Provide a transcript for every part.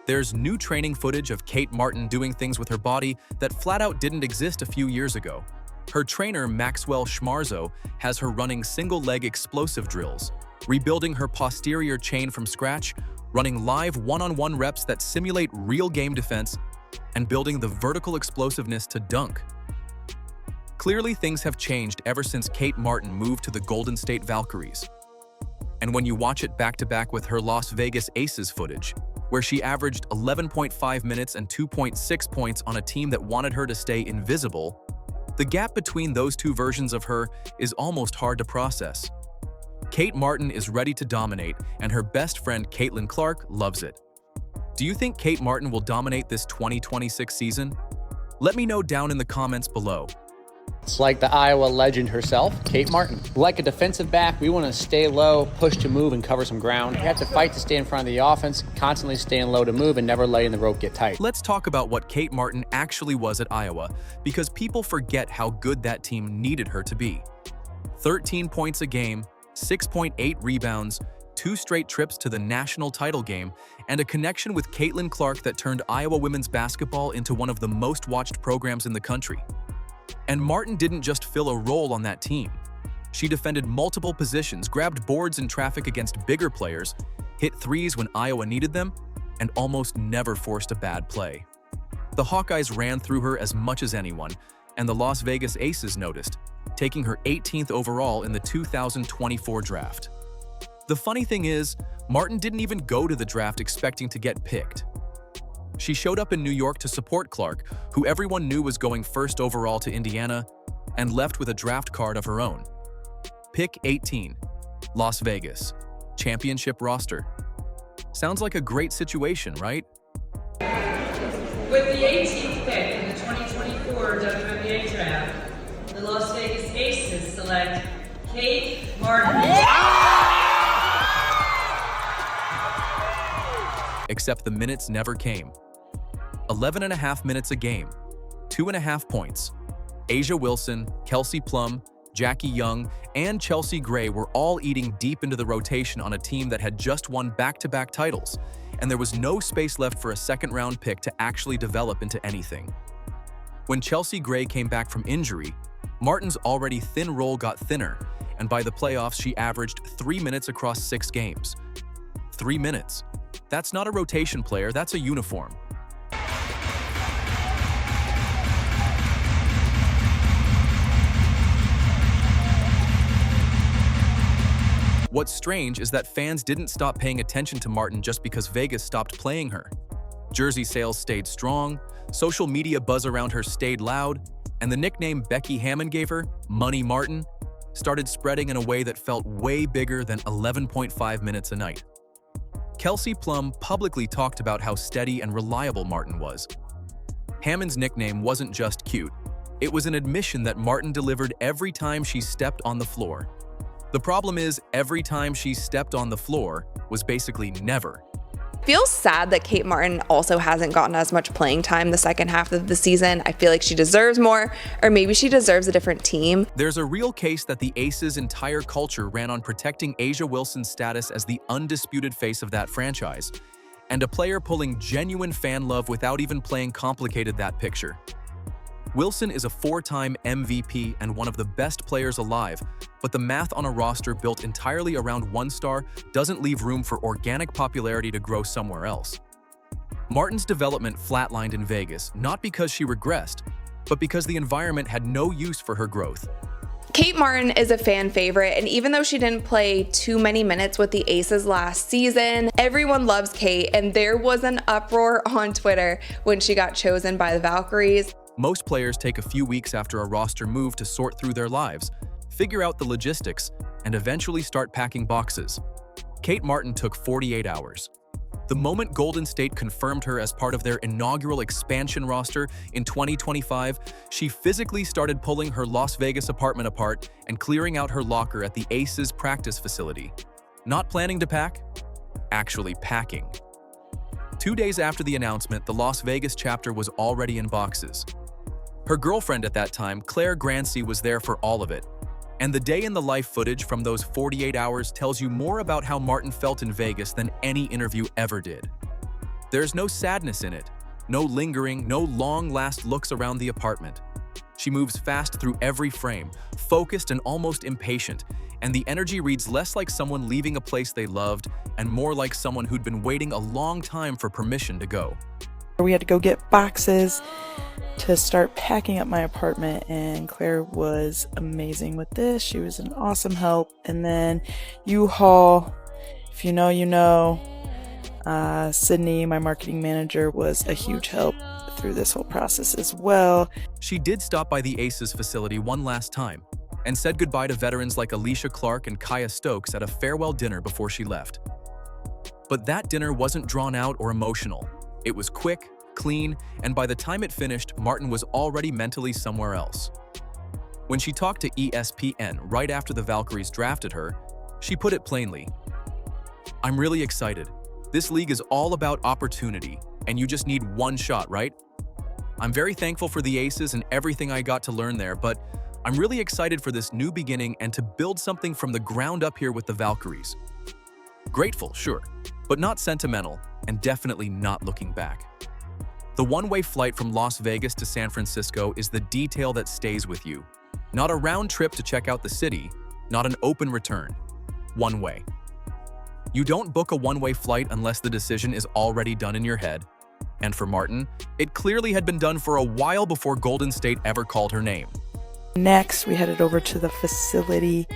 There's new training footage of Kate Martin doing things with her body that flat out didn't exist a few years ago. Her trainer, Maxwell Schmarzo, has her running single-leg explosive drills, rebuilding her posterior chain from scratch, running live one-on-one reps that simulate real game defense, and building the vertical explosiveness to dunk. Clearly, things have changed ever since Kate Martin moved to the Golden State Valkyries. And when you watch it back-to-back with her Las Vegas Aces footage, where she averaged 11.5 minutes and 2.6 points on a team that wanted her to stay invisible, the gap between those two versions of her is almost hard to process. Kate Martin is ready to dominate, and her best friend Caitlin Clark loves it. Do you think Kate Martin will dominate this 2026 season? Let me know down in the comments below. It's like the Iowa legend herself, Kate Martin. Like a defensive back, we want to stay low, push to move, and cover some ground. You have to fight to stay in front of the offense, constantly staying low to move, and never letting the rope get tight. Let's talk about what Kate Martin actually was at Iowa, because people forget how good that team needed her to be. 13 points a game, 6.8 rebounds, 2 straight trips to the national title game, and a connection with Caitlin Clark that turned Iowa women's basketball into one of the most watched programs in the country. And Martin didn't just fill a role on that team. She defended multiple positions, grabbed boards in traffic against bigger players, hit threes when Iowa needed them, and almost never forced a bad play. The Hawkeyes ran through her as much as anyone, and the Las Vegas Aces noticed, taking her 18th overall in the 2024 draft. The funny thing is, Martin didn't even go to the draft expecting to get picked. She showed up in New York to support Clark, who everyone knew was going first overall to Indiana, and left with a draft card of her own. Pick 18, Las Vegas, championship roster. Sounds like a great situation, right? With the 18th pick in the 2024 WNBA draft, the Las Vegas Aces select Kate Martin. Except the minutes never came. 11.5 minutes a game, 2.5 points. A'ja Wilson, Kelsey Plum, Jackie Young, and Chelsea Gray were all eating deep into the rotation on a team that had just won back-to-back titles, and there was no space left for a second-round pick to actually develop into anything. When Chelsea Gray came back from injury, Martin's already thin role got thinner, and by the playoffs she averaged 3 minutes across 6 games. 3 minutes. That's not a rotation player, that's a uniform. What's strange is that fans didn't stop paying attention to Martin just because Vegas stopped playing her. Jersey sales stayed strong, social media buzz around her stayed loud, and the nickname Becky Hammon gave her, Money Martin, started spreading in a way that felt way bigger than 11.5 minutes a night. Kelsey Plum publicly talked about how steady and reliable Martin was. Hammon's nickname wasn't just cute. It was an admission that Martin delivered every time she stepped on the floor. The problem is, every time she stepped on the floor was basically never. Feels sad that Kate Martin also hasn't gotten as much playing time the second half of the season. I feel like she deserves more, or maybe she deserves a different team. There's a real case that the Aces' entire culture ran on protecting A'ja Wilson's status as the undisputed face of that franchise, and a player pulling genuine fan love without even playing complicated that picture. Wilson is a 4-time MVP and one of the best players alive, but the math on a roster built entirely around one star doesn't leave room for organic popularity to grow somewhere else. Martin's development flatlined in Vegas, not because she regressed, but because the environment had no use for her growth. Kate Martin is a fan favorite, and even though she didn't play too many minutes with the Aces last season, everyone loves Kate, and there was an uproar on Twitter when she got chosen by the Valkyries. Most players take a few weeks after a roster move to sort through their lives, figure out the logistics, and eventually start packing boxes. Kate Martin took 48 hours. The moment Golden State confirmed her as part of their inaugural expansion roster in 2025, she physically started pulling her Las Vegas apartment apart and clearing out her locker at the Aces practice facility. Not planning to pack? Actually packing. 2 days after the announcement, the Las Vegas chapter was already in boxes. Her girlfriend at that time, Claire Grancy, was there for all of it. And the day-in-the-life footage from those 48 hours tells you more about how Martin felt in Vegas than any interview ever did. There's no sadness in it, no lingering, no long last looks around the apartment. She moves fast through every frame, focused and almost impatient, and the energy reads less like someone leaving a place they loved and more like someone who'd been waiting a long time for permission to go. We had to go get boxes to start packing up my apartment, and Claire was amazing with this. She was an awesome help. And then U-Haul, if you know, you know. Sydney, my marketing manager, was a huge help through this whole process as well. She did stop by the Aces facility one last time and said goodbye to veterans like Alicia Clark and Kaya Stokes at a farewell dinner before she left. But that dinner wasn't drawn out or emotional. It was quick, clean, and by the time it finished, Martin was already mentally somewhere else. When she talked to ESPN right after the Valkyries drafted her, she put it plainly, "I'm really excited. This league is all about opportunity, and you just need one shot, right? I'm very thankful for the Aces and everything I got to learn there, but I'm really excited for this new beginning and to build something from the ground up here with the Valkyries. Grateful, sure, but not sentimental, and definitely not looking back." The one-way flight from Las Vegas to San Francisco is the detail that stays with you. Not a round trip to check out the city, not an open return. One way. You don't book a one-way flight unless the decision is already done in your head. And for Martin, it clearly had been done for a while before Golden State ever called her name. Next, we headed over to the facility,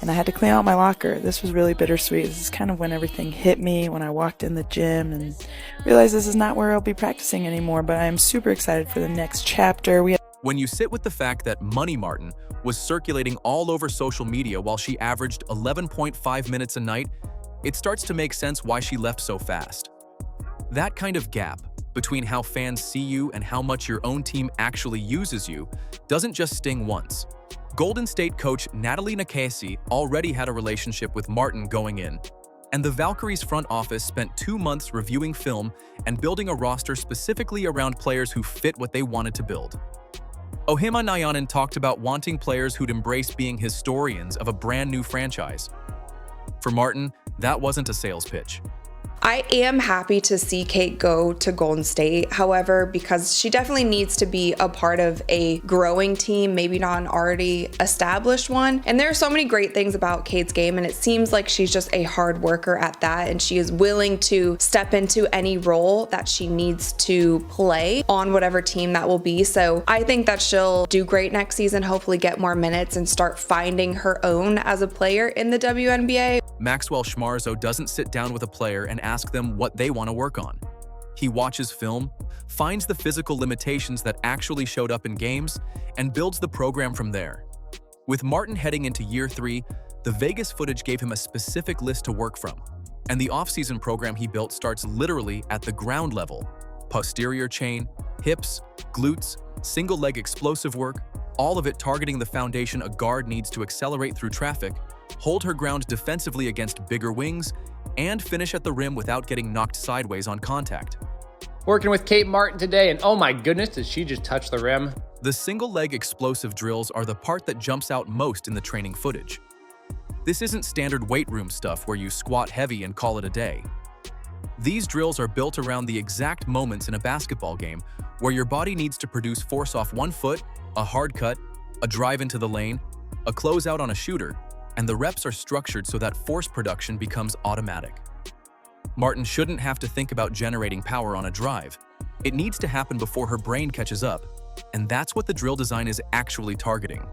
and I had to clean out my locker. This was really bittersweet. This is kind of when everything hit me, when I walked in the gym and realized this is not where I'll be practicing anymore, but I'm super excited for the next chapter. When you sit with the fact that Money Martin was circulating all over social media while she averaged 11.5 minutes a night, it starts to make sense why she left so fast. That kind of gap between how fans see you and how much your own team actually uses you doesn't just sting once. Golden State coach Natalie Nakasi already had a relationship with Martin going in, and the Valkyries front office spent 2 months reviewing film and building a roster specifically around players who fit what they wanted to build. Ohima Nayanan talked about wanting players who'd embrace being historians of a brand new franchise. For Martin, that wasn't a sales pitch. I am happy to see Kate go to Golden State, however, because she definitely needs to be a part of a growing team, maybe not an already established one. And there are so many great things about Kate's game, and it seems like she's just a hard worker at that, and she is willing to step into any role that she needs to play on whatever team that will be. So I think that she'll do great next season, hopefully get more minutes and start finding her own as a player in the WNBA. Maxwell Schmarzo doesn't sit down with a player and ask them what they want to work on. He watches film, finds the physical limitations that actually showed up in games, and builds the program from there. With Martin heading into year 3, the Vegas footage gave him a specific list to work from, and the offseason program he built starts literally at the ground level. Posterior chain, hips, glutes, single leg explosive work, all of it targeting the foundation a guard needs to accelerate through traffic, hold her ground defensively against bigger wings, and finish at the rim without getting knocked sideways on contact. Working with Kate Martin today, and oh my goodness, did she just touch the rim? The single-leg explosive drills are the part that jumps out most in the training footage. This isn't standard weight room stuff where you squat heavy and call it a day. These drills are built around the exact moments in a basketball game where your body needs to produce force off one foot, a hard cut, a drive into the lane, a closeout on a shooter, and the reps are structured so that force production becomes automatic. Martin shouldn't have to think about generating power on a drive. It needs to happen before her brain catches up, and that's what the drill design is actually targeting.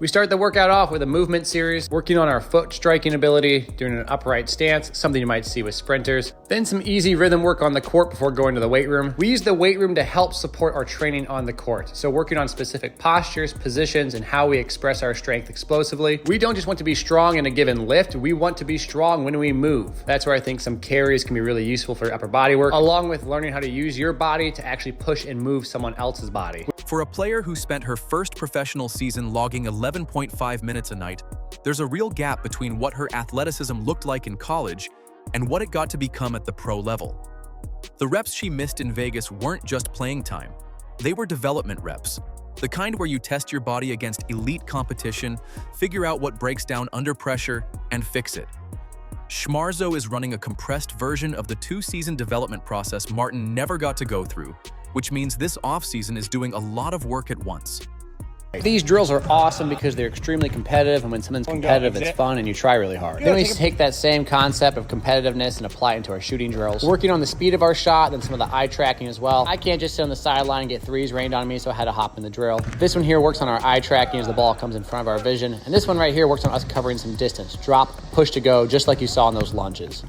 We start the workout off with a movement series, working on our foot striking ability, doing an upright stance, something you might see with sprinters. Then some easy rhythm work on the court before going to the weight room. We use the weight room to help support our training on the court. So working on specific postures, positions, and how we express our strength explosively. We don't just want to be strong in a given lift, we want to be strong when we move. That's where I think some carries can be really useful for upper body work, along with learning how to use your body to actually push and move someone else's body. For a player who spent her first professional season logging 11.5 minutes a night, there's a real gap between what her athleticism looked like in college and what it got to become at the pro level. The reps she missed in Vegas weren't just playing time. They were development reps, the kind where you test your body against elite competition, figure out what breaks down under pressure, and fix it. Schmarzo is running a compressed version of the 2-season development process Martin never got to go through, which means this offseason is doing a lot of work at once. These drills are awesome because they're extremely competitive, and when something's competitive, it's fun and you try really hard. Then we take that same concept of competitiveness and apply it into our shooting drills. Working on the speed of our shot, then some of the eye tracking as well. I can't just sit on the sideline and get threes rained on me, so I had to hop in the drill. This one here works on our eye tracking as the ball comes in front of our vision. And this one right here works on us covering some distance. Drop, push to go, just like you saw in those lunges.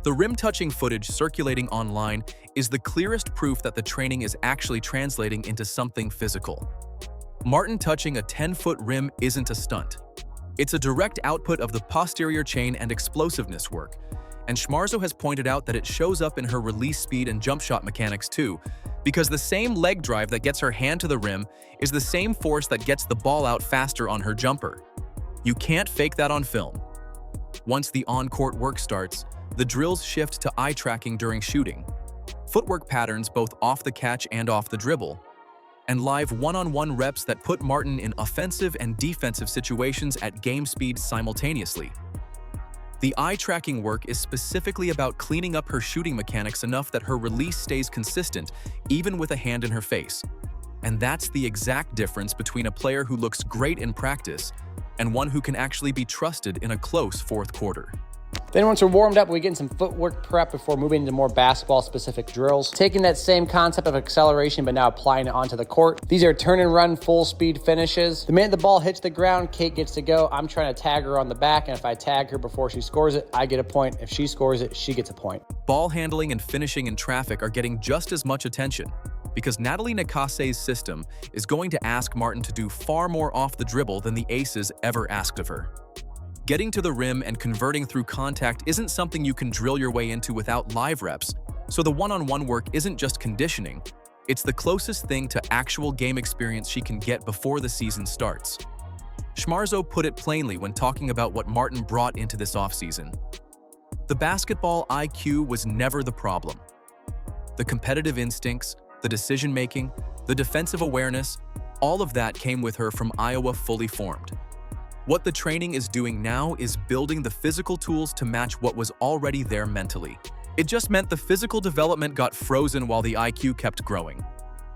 The rim-touching footage circulating online is the clearest proof that the training is actually translating into something physical. Martin touching a 10-foot rim isn't a stunt. It's a direct output of the posterior chain and explosiveness work, and Schmarzo has pointed out that it shows up in her release speed and jump shot mechanics too, because the same leg drive that gets her hand to the rim is the same force that gets the ball out faster on her jumper. You can't fake that on film. Once the on-court work starts, the drills shift to eye tracking during shooting, footwork patterns both off the catch and off the dribble, and live one-on-one reps that put Martin in offensive and defensive situations at game speed simultaneously. The eye tracking work is specifically about cleaning up her shooting mechanics enough that her release stays consistent, even with a hand in her face. And that's the exact difference between a player who looks great in practice and one who can actually be trusted in a close fourth quarter. Then once we're warmed up, we get in some footwork prep before moving into more basketball-specific drills. Taking that same concept of acceleration, but now applying it onto the court. These are turn and run full-speed finishes. The minute the ball hits the ground, Kate gets to go. I'm trying to tag her on the back, and if I tag her before she scores it, I get a point. If she scores it, she gets a point. Ball handling and finishing in traffic are getting just as much attention, because Natalie Nakase's system is going to ask Martin to do far more off the dribble than the Aces ever asked of her. Getting to the rim and converting through contact isn't something you can drill your way into without live reps, so the one-on-one work isn't just conditioning, it's the closest thing to actual game experience she can get before the season starts. Schmarzo put it plainly when talking about what Martin brought into this offseason. The basketball IQ was never the problem. The competitive instincts, the decision-making, the defensive awareness, all of that came with her from Iowa fully formed. What the training is doing now is building the physical tools to match what was already there mentally. It just meant the physical development got frozen while the IQ kept growing.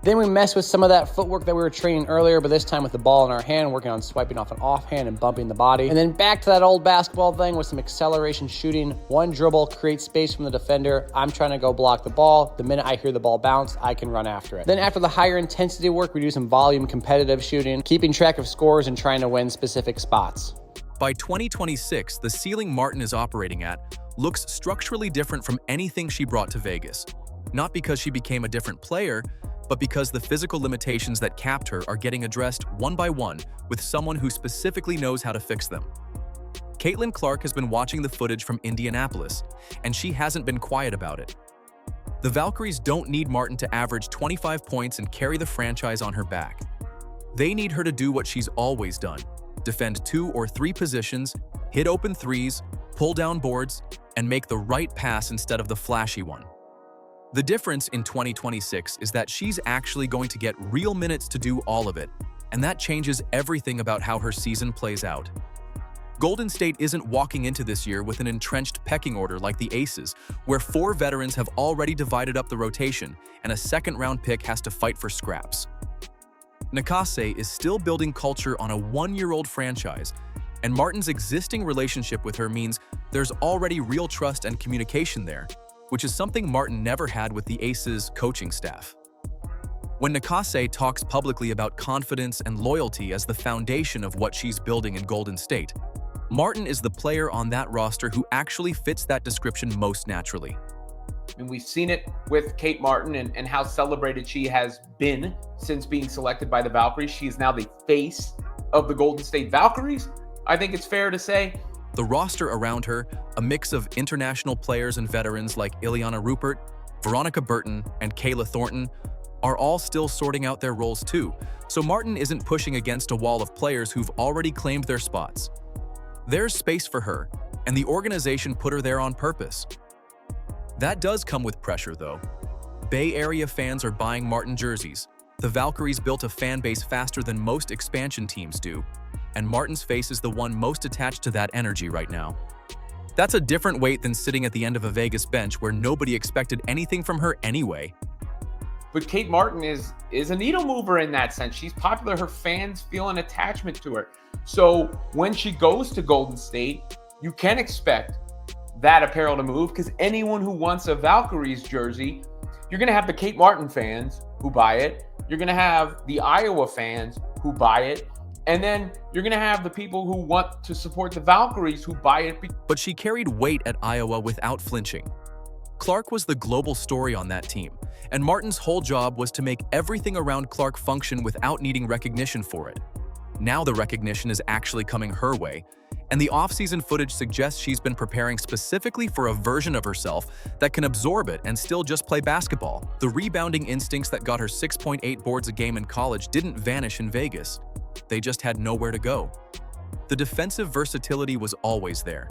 Then we messed with some of that footwork that we were training earlier, but this time with the ball in our hand, working on swiping off an offhand and bumping the body. And then back to that old basketball thing with some acceleration shooting. One dribble, create space from the defender. I'm trying to go block the ball. The minute I hear the ball bounce, I can run after it. Then after the higher intensity work, we do some volume competitive shooting, keeping track of scores and trying to win specific spots. By 2026, the ceiling Martin is operating at looks structurally different from anything she brought to Vegas. Not because she became a different player, but because the physical limitations that capped her are getting addressed one by one with someone who specifically knows how to fix them. Caitlin Clark has been watching the footage from Indianapolis, and she hasn't been quiet about it. The Valkyries don't need Martin to average 25 points and carry the franchise on her back. They need her to do what she's always done: defend 2 or 3 positions, hit open threes, pull down boards, and make the right pass instead of the flashy one. The difference in 2026 is that she's actually going to get real minutes to do all of it, and that changes everything about how her season plays out. Golden State isn't walking into this year with an entrenched pecking order like the Aces, where 4 veterans have already divided up the rotation and a second-round pick has to fight for scraps. Nakase is still building culture on a 1-year-old franchise, and Martin's existing relationship with her means there's already real trust and communication there, which is something Martin never had with the Aces coaching staff. When Nakase talks publicly about confidence and loyalty as the foundation of what she's building in Golden State, Martin is the player on that roster who actually fits that description most naturally. And we've seen it with Kate Martin and how celebrated she has been since being selected by the Valkyries. She is now the face of the Golden State Valkyries, I think it's fair to say. The roster around her, a mix of international players and veterans like Ileana Rupert, Veronica Burton, and Kayla Thornton, are all still sorting out their roles too, so Martin isn't pushing against a wall of players who've already claimed their spots. There's space for her, and the organization put her there on purpose. That does come with pressure, though. Bay Area fans are buying Martin jerseys. The Valkyries built a fan base faster than most expansion teams do, and Martin's face is the one most attached to that energy right now. That's a different weight than sitting at the end of a Vegas bench where nobody expected anything from her anyway. But Kate Martin is a needle mover in that sense. She's popular. Her fans feel an attachment to her. So when she goes to Golden State, you can expect that apparel to move, because anyone who wants a Valkyries jersey, you're going to have the Kate Martin fans who buy it. You're going to have the Iowa fans who buy it. And then you're going to have the people who want to support the Valkyries who buy it. But she carried weight at Iowa without flinching. Clark was the global story on that team, and Martin's whole job was to make everything around Clark function without needing recognition for it. Now the recognition is actually coming her way, and the off-season footage suggests she's been preparing specifically for a version of herself that can absorb it and still just play basketball. The rebounding instincts that got her 6.8 boards a game in college didn't vanish in Vegas. They just had nowhere to go. The defensive versatility was always there.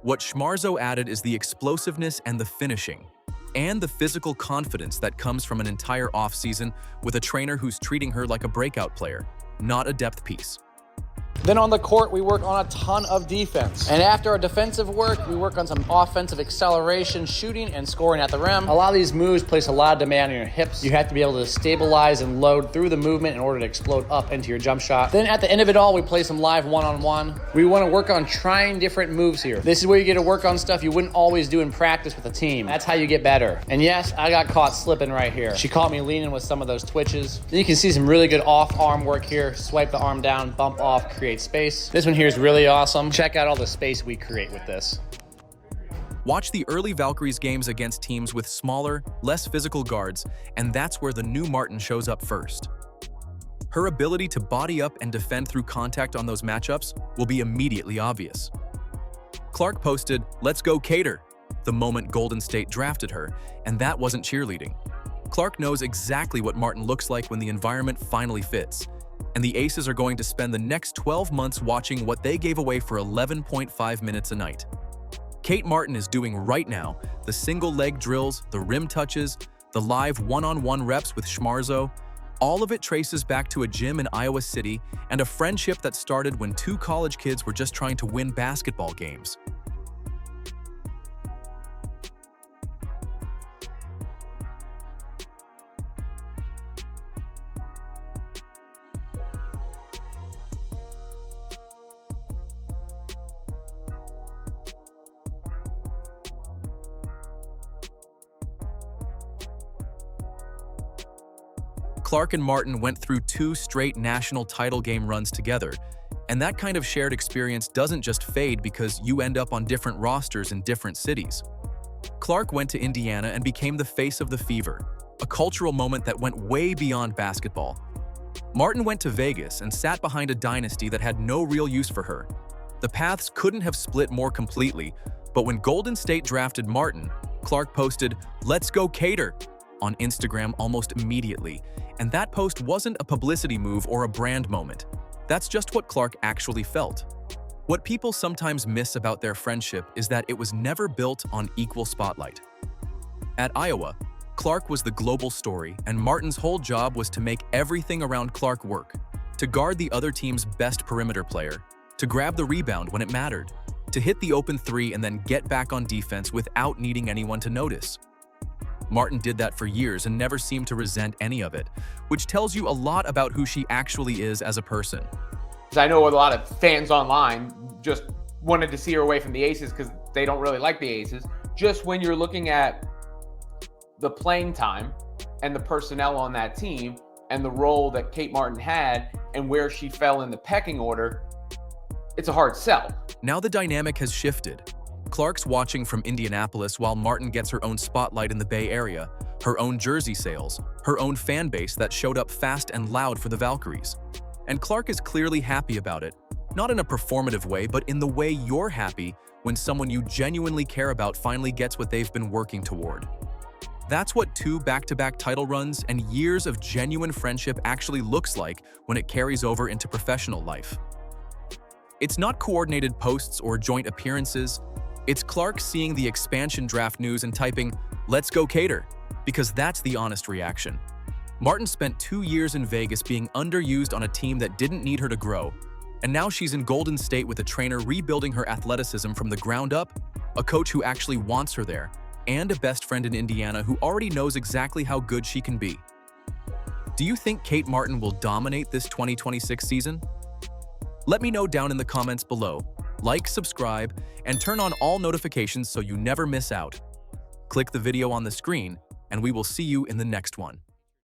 What Schmarzo added is the explosiveness and the finishing, and the physical confidence that comes from an entire offseason with a trainer who's treating her like a breakout player, not a depth piece. Then on the court, we work on a ton of defense. And after our defensive work, we work on some offensive acceleration, shooting, and scoring at the rim. A lot of these moves place a lot of demand on your hips. You have to be able to stabilize and load through the movement in order to explode up into your jump shot. Then at the end of it all, we play some live one-on-one. We want to work on trying different moves here. This is where you get to work on stuff you wouldn't always do in practice with a team. That's how you get better. And yes, I got caught slipping right here. She caught me leaning with some of those twitches. Then you can see some really good off-arm work here. Swipe the arm down, bump off, create space. This one here is really awesome. Check out all the space we create with this. Watch the early Valkyries games against teams with smaller, less physical guards, and that's where the new Martin shows up first. Her ability to body up and defend through contact on those matchups will be immediately obvious. Clark posted, "Let's go Cater," the moment Golden State drafted her, and that wasn't cheerleading. Clark knows exactly what Martin looks like when the environment finally fits, and the Aces are going to spend the next 12 months watching what they gave away for 11.5 minutes a night. Kate Martin is doing right now the single leg drills, the rim touches, the live one-on-one reps with Schmarzo. All of it traces back to a gym in Iowa City and a friendship that started when two college kids were just trying to win basketball games. Clark and Martin went through 2 straight national title game runs together, and that kind of shared experience doesn't just fade because you end up on different rosters in different cities. Clark went to Indiana and became the face of the Fever, a cultural moment that went way beyond basketball. Martin went to Vegas and sat behind a dynasty that had no real use for her. The paths couldn't have split more completely, but when Golden State drafted Martin, Clark posted, "Let's go Cater," on Instagram almost immediately, and that post wasn't a publicity move or a brand moment. That's just what Clark actually felt. What people sometimes miss about their friendship is that it was never built on equal spotlight. At Iowa, Clark was the global story, and Martin's whole job was to make everything around Clark work, to guard the other team's best perimeter player, to grab the rebound when it mattered, to hit the open three and then get back on defense without needing anyone to notice. Martin did that for years and never seemed to resent any of it, which tells you a lot about who she actually is as a person. I know a lot of fans online just wanted to see her away from the Aces because they don't really like the Aces. Just when you're looking at the playing time and the personnel on that team and the role that Kate Martin had and where she fell in the pecking order, it's a hard sell. Now the dynamic has shifted. Clark's watching from Indianapolis while Martin gets her own spotlight in the Bay Area, her own jersey sales, her own fan base that showed up fast and loud for the Valkyries. And Clark is clearly happy about it, not in a performative way, but in the way you're happy when someone you genuinely care about finally gets what they've been working toward. That's what 2 back-to-back title runs and years of genuine friendship actually looks like when it carries over into professional life. It's not coordinated posts or joint appearances. It's Clark seeing the expansion draft news and typing, "Let's go Cater," because that's the honest reaction. Martin spent 2 years in Vegas being underused on a team that didn't need her to grow, And now she's in Golden State with a trainer rebuilding her athleticism from the ground up, a coach who actually wants her there, and a best friend in Indiana who already knows exactly how good she can be. Do you think Kate Martin will dominate this 2026 season? Let me know down in the comments below. Like, subscribe, and turn on all notifications so you never miss out. Click the video on the screen, and we will see you in the next one.